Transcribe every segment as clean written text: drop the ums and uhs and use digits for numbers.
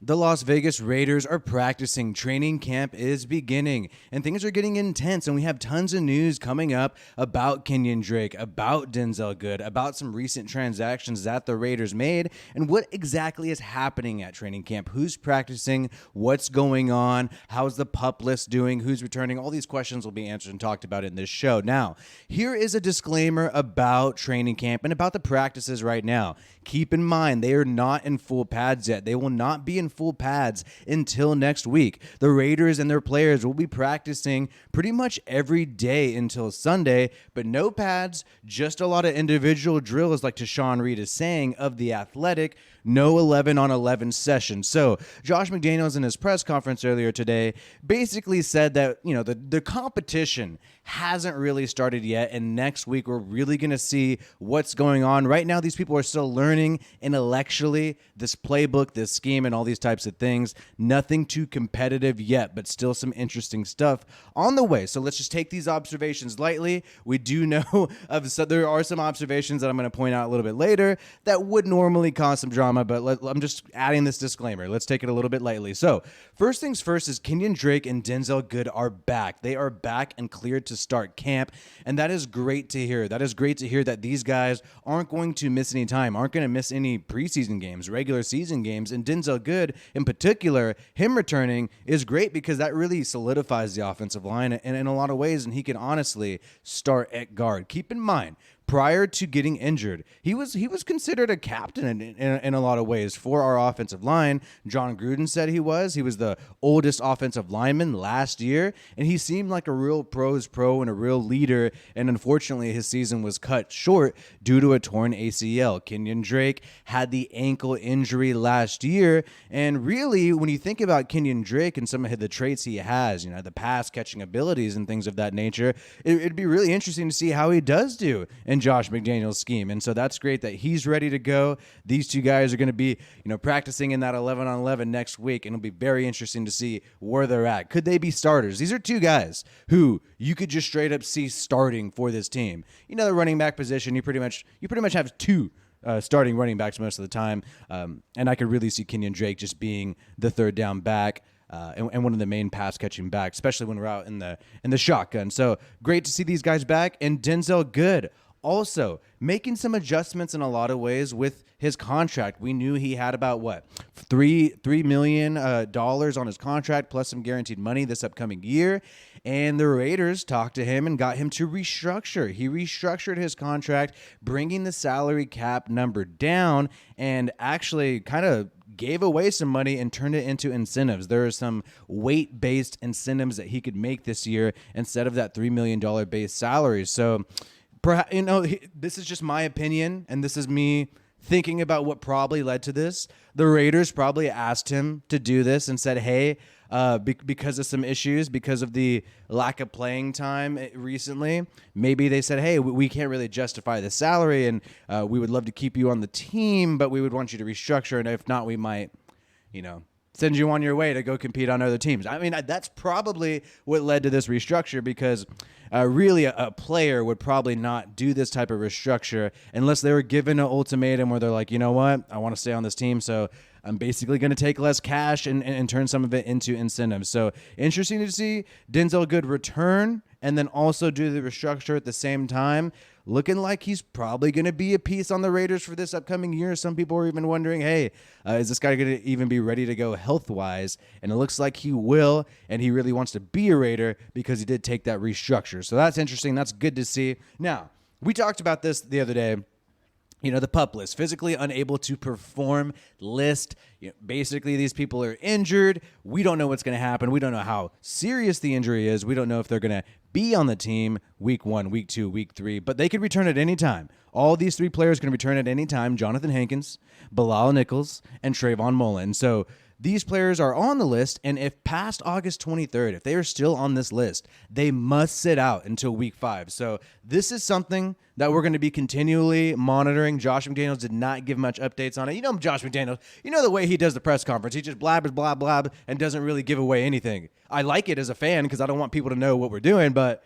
The Las Vegas Raiders are practicing. Training camp is beginning, and things are getting intense, and we have tons of news coming up about Kenyan Drake, about Denzel Good, about some recent transactions that the Raiders made, and what exactly is happening at training camp. Who's practicing? What's going on? How's the pup list doing? Who's returning? All these questions will be answered and talked about in this show. Now, here is a disclaimer about training camp and about the practices right now. Keep in mind, they are not in full pads yet. They will not be in full pads until next week. The Raiders and their players will be practicing pretty much every day until Sunday, but no pads, just a lot of individual drills like Tashawn Reed is saying of The Athletic. No 11-on-11 session. So Josh McDaniels in his press conference earlier today basically said that, the competition hasn't really started yet, and next week we're really going to see what's going on. Right now, these people are still learning intellectually this playbook, this scheme, and all these types of things. Nothing too competitive yet, but still some interesting stuff on the way. So let's just take these observations lightly. We do know there are some observations that I'm going to point out a little bit later that would normally cause some drama, but I'm just adding this disclaimer. Let's take it a little bit lightly. So first things first is Kenyan Drake and Denzel Good are back. They are back and cleared to start camp, and that is great to hear. That is great to hear that these guys aren't going to miss any time, aren't going to miss any preseason games, regular season games, and Denzel Good in particular, him returning is great because that really solidifies the offensive line and in a lot of ways, and he can honestly start at guard. Keep in mind, prior to getting injured, he was considered a captain in a lot of ways for our offensive line. John Gruden said he was the oldest offensive lineman last year, and he seemed like a real pro's pro and a real leader, and unfortunately his season was cut short due to a torn ACL. Kenyan Drake had the ankle injury last year, and really when you think about Kenyan Drake and some of the traits he has, the pass catching abilities and things of that nature, it'd be really interesting to see how he does do in Josh McDaniels' scheme. And so that's great that he's ready to go. These two guys are going to be, practicing in that 11-on-11 next week, and it'll be very interesting to see where they're at. Could they be starters? These are two guys who you could just straight up see starting for this team. The running back position, you pretty much have two starting running backs most of the time, and I could really see Kenyan Drake just being the third down back. And one of the main pass catching backs, especially when we're out in the shotgun. So great to see these guys back. And Denzel Good also making some adjustments in a lot of ways with his contract. We knew he had about $3 million on his contract plus some guaranteed money this upcoming year. And the Raiders talked to him and got him to restructure. He restructured his contract, bringing the salary cap number down, and actually kind of gave away some money and turned it into incentives. There are some weight-based incentives that he could make this year instead of that $3 million base salary. So, this is just my opinion, and this is me thinking about what probably led to this. The Raiders probably asked him to do this and said, hey, because of some issues, because of the lack of playing time recently, maybe they said, hey, we can't really justify the salary, and we would love to keep you on the team, but we would want you to restructure, and if not, we might, send you on your way to go compete on other teams. I mean, that's probably what led to this restructure, because really a player would probably not do this type of restructure unless they were given an ultimatum where they're like, you know what, I want to stay on this team, so I'm basically going to take less cash and turn some of it into incentives. So interesting to see Denzel Good return and then also do the restructure at the same time. Looking like he's probably going to be a piece on the Raiders for this upcoming year. Some people are even wondering, hey, is this guy going to even be ready to go health-wise? And it looks like he will, and he really wants to be a Raider because he did take that restructure. So that's interesting. That's good to see. Now, we talked about this the other day. The pup list, physically unable to perform list. Basically, these people are injured. We don't know what's going to happen. We don't know how serious the injury is. We don't know if they're going to be on the team week 1, week 2, week 3, but they could return at any time. All these three players can return at any time: Jonathan Hankins, Bilal Nichols, and Trayvon Mullen. So these players are on the list, and if past August 23rd, if they are still on this list, they must sit out until week 5. So this is something that we're going to be continually monitoring. Josh McDaniels did not give much updates on it. Josh McDaniels, the way he does the press conference, he just blabbers, blah, blah, and doesn't really give away anything. I like it as a fan because I don't want people to know what we're doing, but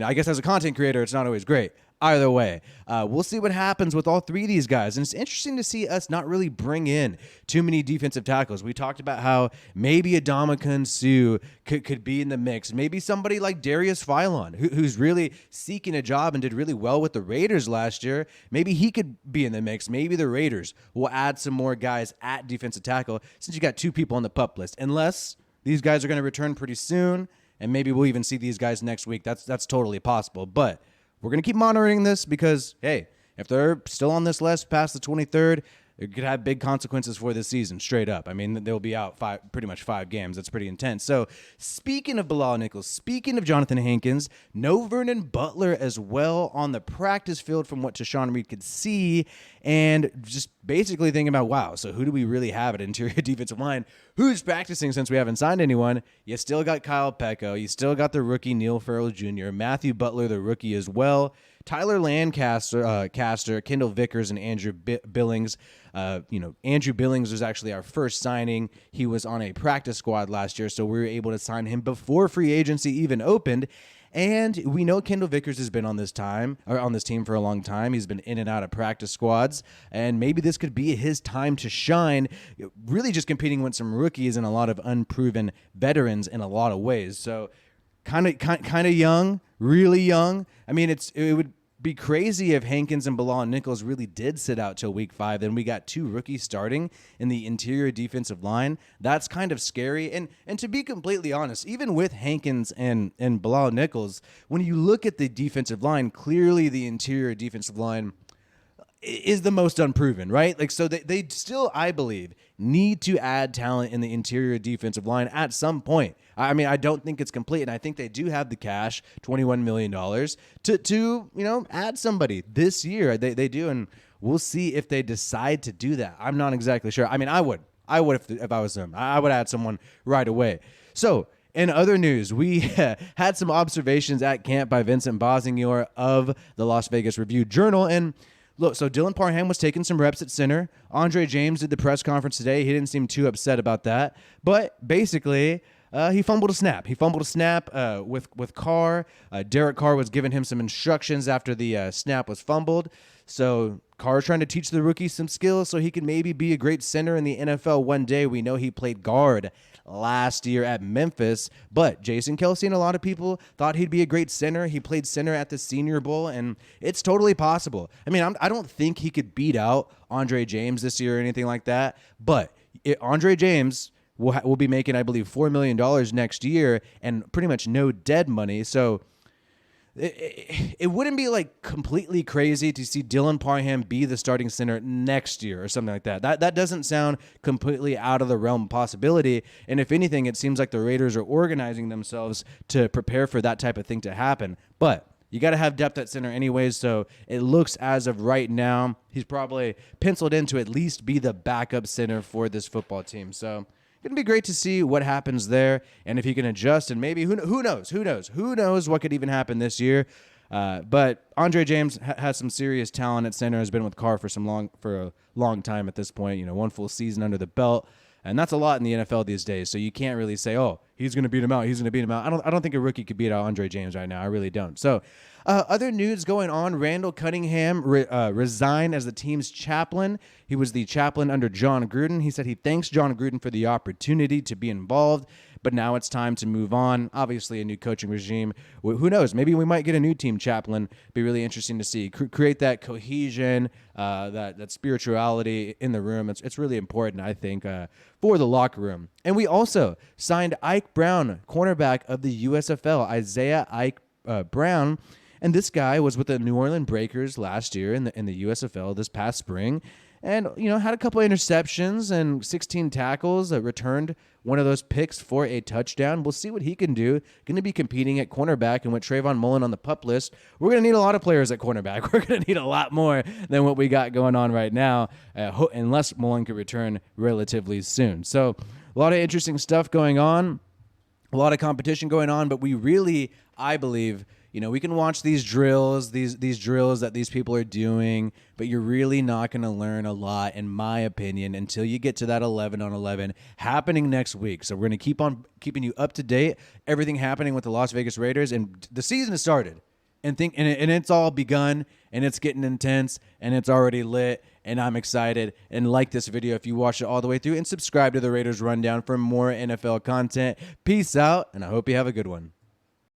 I guess as a content creator, it's not always great. Either way, we'll see what happens with all three of these guys. And it's interesting to see us not really bring in too many defensive tackles. We talked about how maybe Adama Suh could be in the mix. Maybe somebody like Darius Philon, who's really seeking a job and did really well with the Raiders last year. Maybe he could be in the mix. Maybe the Raiders will add some more guys at defensive tackle since you got two people on the PUP list. Unless these guys are going to return pretty soon, and maybe we'll even see these guys next week. That's totally possible. But we're going to keep monitoring this because, hey, if they're still on this list past the 23rd, it could have big consequences for this season, straight up. I mean, they'll be out pretty much 5 games. That's pretty intense. So speaking of Bilal Nichols, speaking of Jonathan Hankins, no Vernon Butler as well on the practice field from what Tashawn Reed could see, and just basically thinking about, wow, so who do we really have at interior defensive line? Who's practicing since we haven't signed anyone? You still got Kyle Pecco. You still got the rookie Neil Farrell Jr., Matthew Butler, the rookie as well, Tyler Lancaster, Kendall Vickers, and Andrew Billings. Andrew Billings was actually our first signing. He was on a practice squad last year, so we were able to sign him before free agency even opened. And we know Kendall Vickers has been on this team for a long time. He's been in and out of practice squads, and maybe this could be his time to shine, really just competing with some rookies and a lot of unproven veterans in a lot of ways. So kind of young, really young. I mean, it would be crazy if Hankins and Bilal Nichols really did sit out till week 5. Then we got 2 rookies starting in the interior defensive line. That's kind of scary. And to be completely honest, even with Hankins and Bilal Nichols, when you look at the defensive line, clearly the interior defensive line is the most unproven, right? Like, so they still, I believe, need to add talent in the interior defensive line at some point. I mean, I don't think it's complete, and I think they do have the cash, $21 million, to add somebody this year. They do, and we'll see if they decide to do that. I'm not exactly sure. I mean, I would if I was them. I would add someone right away. So, in other news, we had some observations at camp by Vincent Bosignor of the Las Vegas Review-Journal, and look, so Dylan Parham was taking some reps at center. Andre James did the press conference today. He didn't seem too upset about that. But basically, he fumbled a snap. With Carr. Derek Carr was giving him some instructions after the snap was fumbled. So Carr's trying to teach the rookie some skills so he can maybe be a great center in the NFL one day. We know he played guard last year at Memphis, but Jason Kelce and a lot of people thought he'd be a great center. He played center at the Senior Bowl, and it's totally possible. I mean, I don't think he could beat out Andre James this year or anything like that, but Andre James will be making, I believe, $4 million next year and pretty much no dead money, so it wouldn't be like completely crazy to see Dylan Parham be the starting center next year or something like that. That doesn't sound completely out of the realm of possibility. And if anything, it seems like the Raiders are organizing themselves to prepare for that type of thing to happen. But you got to have depth at center anyways, so it looks as of right now, he's probably penciled in to at least be the backup center for this football team. So going to be great to see what happens there and if he can adjust, and maybe who knows what could even happen this year. But Andre James has some serious talent at center, has been with Carr for a long time at this point, one full season under the belt. And that's a lot in the NFL these days. So you can't really say, oh, he's going to beat him out. I don't think a rookie could beat out Andre James right now. I really don't. So other news going on, Randall Cunningham resigned as the team's chaplain. He was the chaplain under John Gruden. He said he thanks John Gruden for the opportunity to be involved, but now it's time to move on. Obviously, a new coaching regime. Who knows? Maybe we might get a new team chaplain. Be really interesting to see. Create that cohesion, that spirituality in the room. It's really important, I think, for the locker room. And we also signed Ike Brown, cornerback of the USFL, Isaiah Ike Brown. And this guy was with the New Orleans Breakers last year in the USFL this past spring. And, had a couple of interceptions and 16 tackles, returned one of those picks for a touchdown. We'll see what he can do. Going to be competing at cornerback, and with Trayvon Mullen on the PUP list, we're going to need a lot of players at cornerback. We're going to need a lot more than what we got going on right now, unless Mullen could return relatively soon. So a lot of interesting stuff going on, a lot of competition going on, but we really, I believe, we can watch these drills, these drills that these people are doing, but you're really not going to learn a lot, in my opinion, until you get to that 11-on-11 happening next week. So we're going to keep on keeping you up to date, everything happening with the Las Vegas Raiders, and the season has started. and it's all begun, and it's getting intense, and it's already lit, and I'm excited. And like this video if you watch it all the way through, and subscribe to the Raiders Rundown for more NFL content. Peace out, and I hope you have a good one.